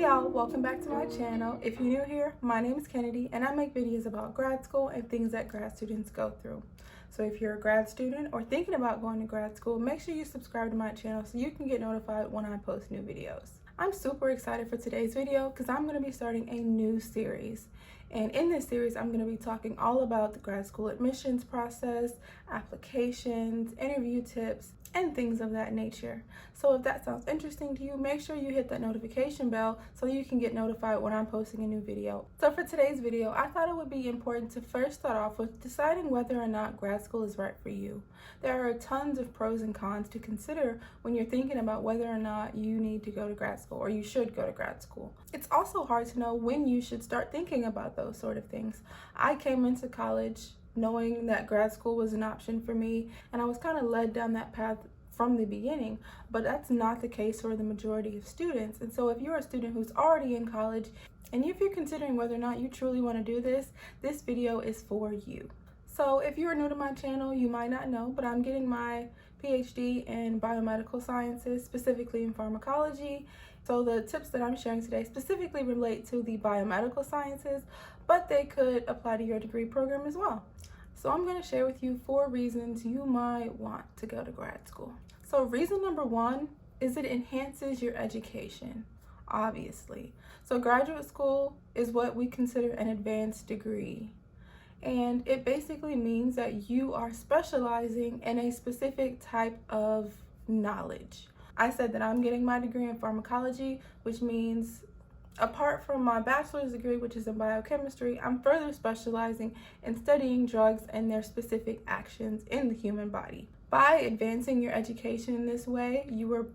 y'all, welcome back to my channel. If you're new here, my name is Kennedy and I make videos about grad school and things that grad students go through. So if you're a grad student or thinking about going to grad school, make sure you subscribe to my channel so you can get notified when I post new videos. I'm super excited for today's video because I'm going to be starting a new series. And in this series, I'm going to be talking all about the grad school admissions process, applications, interview tips, and things of that nature. So if that sounds interesting to you, make sure you hit that notification bell so you can get notified when I'm posting a new video. So for today's video, I thought it would be important to first start off with deciding whether or not grad school is right for you. There are tons of pros and cons to consider when you're thinking about whether or not you need to go to grad school or you should go to grad school. It's also hard to know when you should start thinking about those sort of things. I came into college knowing that grad school was an option for me, and I was kind of led down that path from the beginning, but that's not the case for the majority of students. And so if you're a student who's already in college and if you're considering whether or not you truly want to do this video is for you. So if you're new to my channel, you might not know, but I'm getting my PhD in biomedical sciences, specifically in pharmacology. So the tips that I'm sharing today specifically relate to the biomedical sciences, but they could apply to your degree program as well. So I'm going to share with you 4 reasons you might want to go to grad school. So reason number 1 is it enhances your education, obviously. So graduate school is what we consider an advanced degree. And it basically means that you are specializing in a specific type of knowledge. I said that I'm getting my degree in pharmacology, which means apart from my bachelor's degree, which is in biochemistry, I'm further specializing in studying drugs and their specific actions in the human body. By advancing your education in this way, you are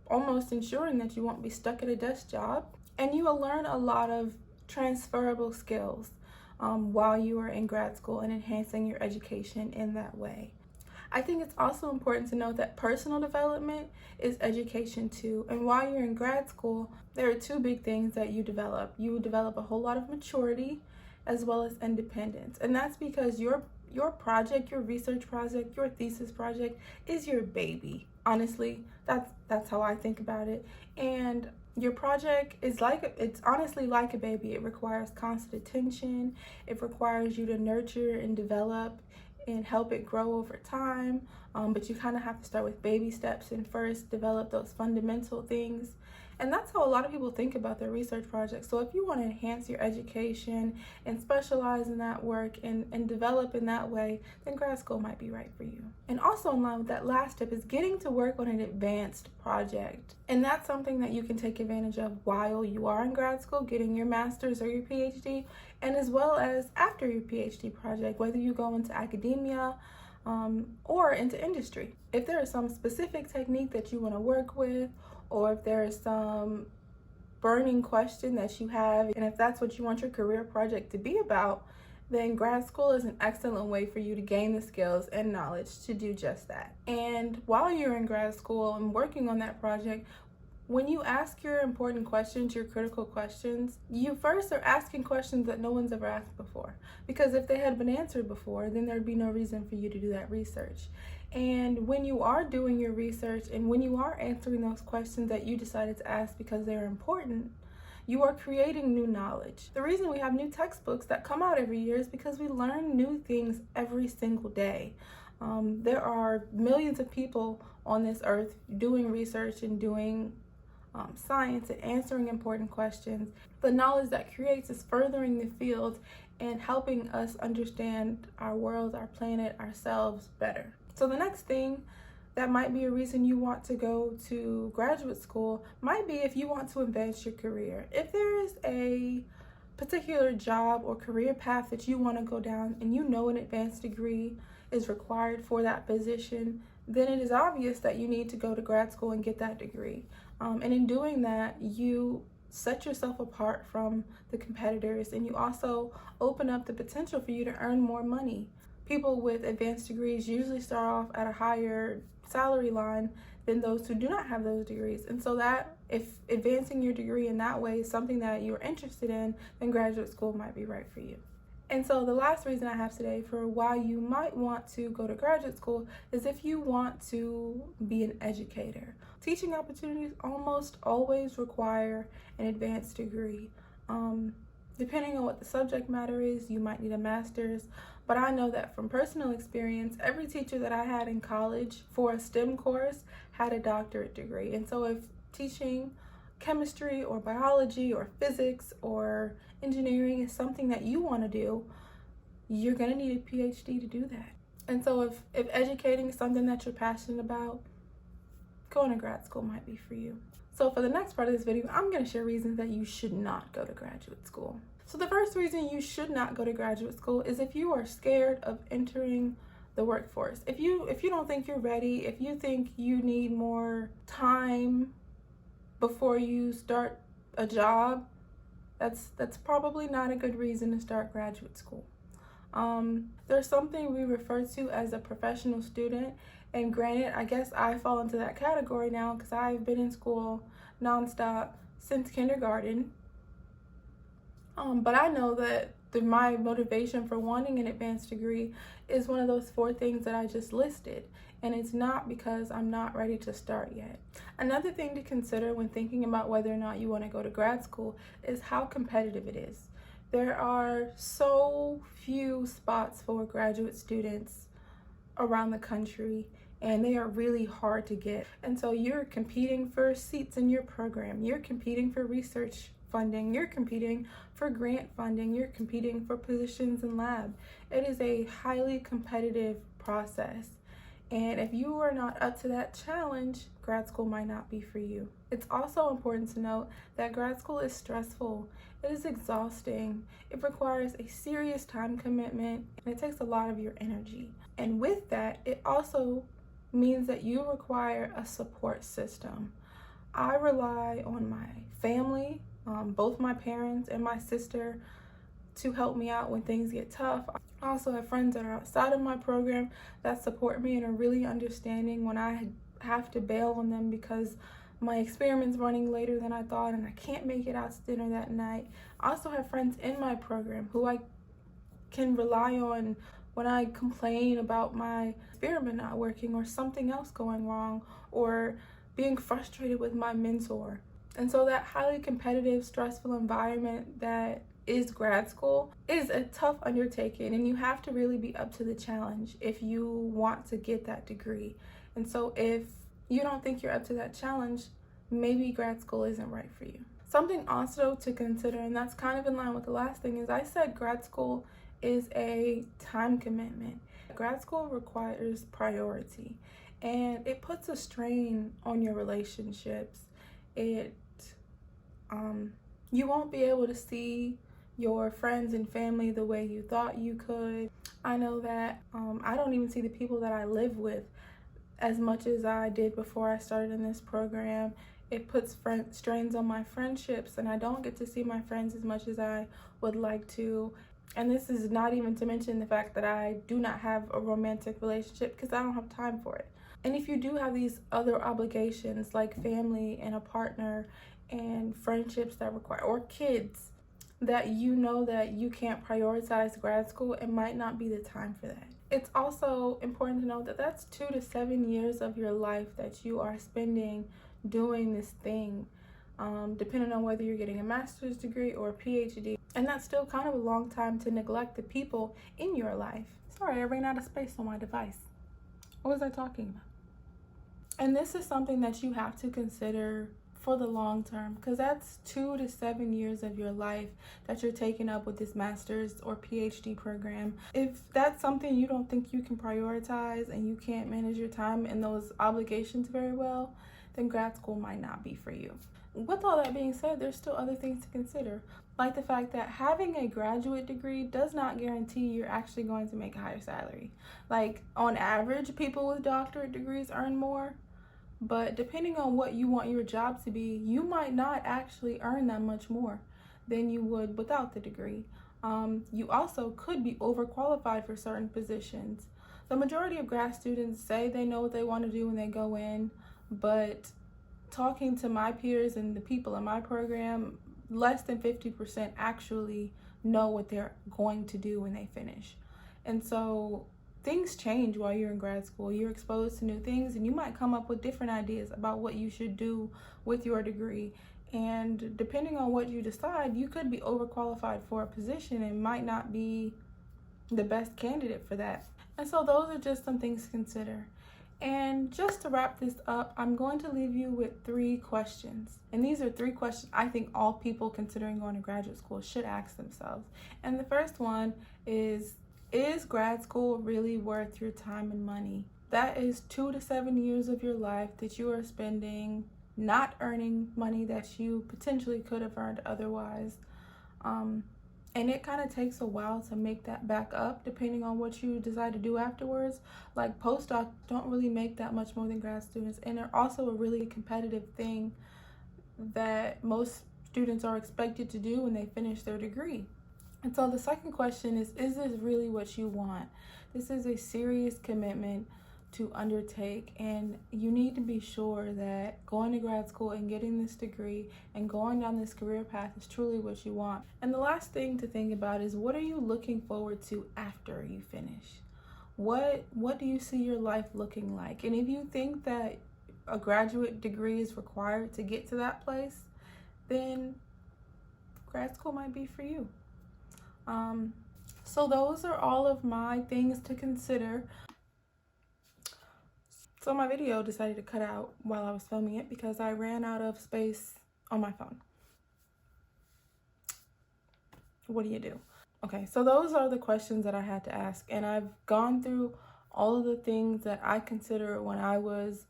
almost ensuring that you won't be stuck at a desk job, and you will learn a lot of transferable skills while you are in grad school and enhancing your education in that way. I think it's also important to note that personal development is education too. And while you're in grad school, there are 2 big things that you develop. You develop a whole lot of maturity as well as independence. And that's because your project, your research project, your thesis project is your baby. Honestly, that's how I think about it. And your project is it's honestly like a baby. It requires constant attention. It requires you to nurture and develop and help it grow over time. But you kind of have to start with baby steps and first develop those fundamental things. And that's how a lot of people think about their research projects. So if you want to enhance your education and specialize in that work and develop in that way, then grad school might be right for you. And also in line with that last tip is getting to work on an advanced project. And that's something that you can take advantage of while you are in grad school, getting your master's or your PhD, and as well as after your PhD project, whether you go into academia or into industry. If there is some specific technique that you want to work with, or if there is some burning question that you have, and if that's what you want your career project to be about, then grad school is an excellent way for you to gain the skills and knowledge to do just that. And while you're in grad school and working on that project, when you ask your important questions, your critical questions, you first are asking questions that no one's ever asked before. Because if they had been answered before, then there'd be no reason for you to do that research. And when you are doing your research and when you are answering those questions that you decided to ask because they're important, you are creating new knowledge. The reason we have new textbooks that come out every year is because we learn new things every single day. There are millions of people on this earth doing research and doing science and answering important questions. The knowledge that creates is furthering the field and helping us understand our world, our planet, ourselves better. So the next thing that might be a reason you want to go to graduate school might be if you want to advance your career. If there is a particular job or career path that you want to go down and you know an advanced degree is required for that position, then it is obvious that you need to go to grad school and get that degree. And in doing that, you set yourself apart from the competitors, and you also open up the potential for you to earn more money. People with advanced degrees usually start off at a higher salary line than those who do not have those degrees. And so that if advancing your degree in that way is something that you're interested in, then graduate school might be right for you. And so the last reason I have today for why you might want to go to graduate school is if you want to be an educator. Teaching opportunities almost always require an advanced degree. Depending on what the subject matter is, you might need a master's, but I know that from personal experience, every teacher that I had in college for a STEM course had a doctorate degree. And so if teaching chemistry or biology or physics or engineering is something that you want to do, you're going to need a PhD to do that. And so if educating is something that you're passionate about, going to grad school might be for you. So for the next part of this video, I'm going to share reasons that you should not go to graduate school. So the first reason you should not go to graduate school is if you are scared of entering the workforce. If you don't think you're ready, if you think you need more time before you start a job, that's probably not a good reason to start graduate school. There's something we refer to as a professional student, and granted, I guess I fall into that category now because I've been in school nonstop since kindergarten. But I know that my motivation for wanting an advanced degree is one of those 4 things that I just listed, and it's not because I'm not ready to start yet. Another thing to consider when thinking about whether or not you want to go to grad school is how competitive it is. There are so few spots for graduate students around the country, and they are really hard to get. And so you're competing for seats in your program, you're competing for research funding, you're competing for grant funding, you're competing for positions in lab. It is a highly competitive process. And if you are not up to that challenge, grad school might not be for you. It's also important to note that grad school is stressful. It is exhausting. It requires a serious time commitment, and it takes a lot of your energy. And with that, it also means that you require a support system. I rely on my family, both my parents and my sister, to help me out when things get tough. I also have friends that are outside of my program that support me and are really understanding when I have to bail on them because my experiment's running later than I thought and I can't make it out to dinner that night. I also have friends in my program who I can rely on when I complain about my experiment not working or something else going wrong or being frustrated with my mentor. And so that highly competitive, stressful environment that is grad school is a tough undertaking, and you have to really be up to the challenge if you want to get that degree. And so if you don't think you're up to that challenge, maybe grad school isn't right for you. Something also to consider, and that's kind of in line with the last thing, is I said grad school is a time commitment. Grad school requires priority, and it puts a strain on your relationships. You won't be able to see your friends and family the way you thought you could. I know that I don't even see the people that I live with as much as I did before I started in this program. It puts strains on my friendships, and I don't get to see my friends as much as I would like to. And this is not even to mention the fact that I do not have a romantic relationship because I don't have time for it. And if you do have these other obligations like family and a partner and friendships that require, or kids, that you know that you can't prioritize grad school, it might not be the time for that. It's also important to know that that's 2 to 7 years of your life that you are spending doing this thing, depending on whether you're getting a master's degree or a PhD. And that's still kind of a long time to neglect the people in your life. Sorry, I ran out of space on my device. What was I talking about? And this is something that you have to consider for the long term, because that's 2 to 7 years of your life that you're taking up with this master's or PhD program. If that's something you don't think you can prioritize and you can't manage your time and those obligations very well, then grad school might not be for you. With all that being said, there's still other things to consider, like the fact that having a graduate degree does not guarantee you're actually going to make a higher salary. Like, on average, people with doctorate degrees earn more, but depending on what you want your job to be, you might not actually earn that much more than you would without the degree. You also could be overqualified for certain positions. The majority of grad students say they know what they want to do when they go in, but talking to my peers and the people in my program, less than 50% actually know what they're going to do when they finish. And so things change while you're in grad school. You're exposed to new things, and you might come up with different ideas about what you should do with your degree. And depending on what you decide, you could be overqualified for a position and might not be the best candidate for that. And so those are just some things to consider. And just to wrap this up, I'm going to leave you with 3 questions. And these are 3 questions I think all people considering going to graduate school should ask themselves. And the first one is grad school really worth your time and money? That is 2 to 7 years of your life that you are spending not earning money that you potentially could have earned otherwise. And it kind of takes a while to make that back up depending on what you decide to do afterwards. Like postdocs don't really make that much more than grad students, and they're also a really competitive thing that most students are expected to do when they finish their degree. And so the second question is this really what you want? This is a serious commitment to undertake, and you need to be sure that going to grad school and getting this degree and going down this career path is truly what you want. And the last thing to think about is, what are you looking forward to after you finish? What do you see your life looking like? And if you think that a graduate degree is required to get to that place, then grad school might be for you. So those are all of my things to consider. So my video decided to cut out while I was filming it because I ran out of space on my phone. What do you do? Okay, so those are the questions that I had to ask, and I've gone through all of the things that I considered when I was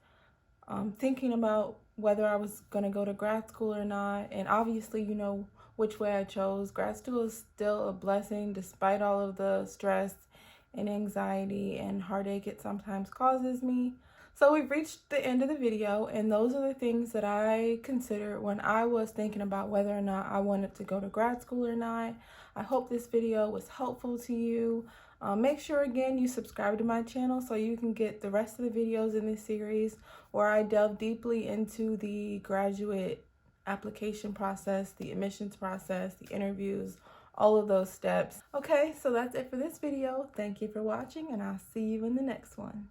thinking about whether I was going to go to grad school or not. And obviously, you know which way I chose. Grad school is still a blessing despite all of the stress and anxiety and heartache it sometimes causes me. So we've reached the end of the video, and those are the things that I considered when I was thinking about whether or not I wanted to go to grad school or not. I hope this video was helpful to you. Make sure again you subscribe to my channel so you can get the rest of the videos in this series where I delve deeply into the graduate application process, the admissions process, the interviews, all of those steps. Okay, so that's it for this video. Thank you for watching, and I'll see you in the next one.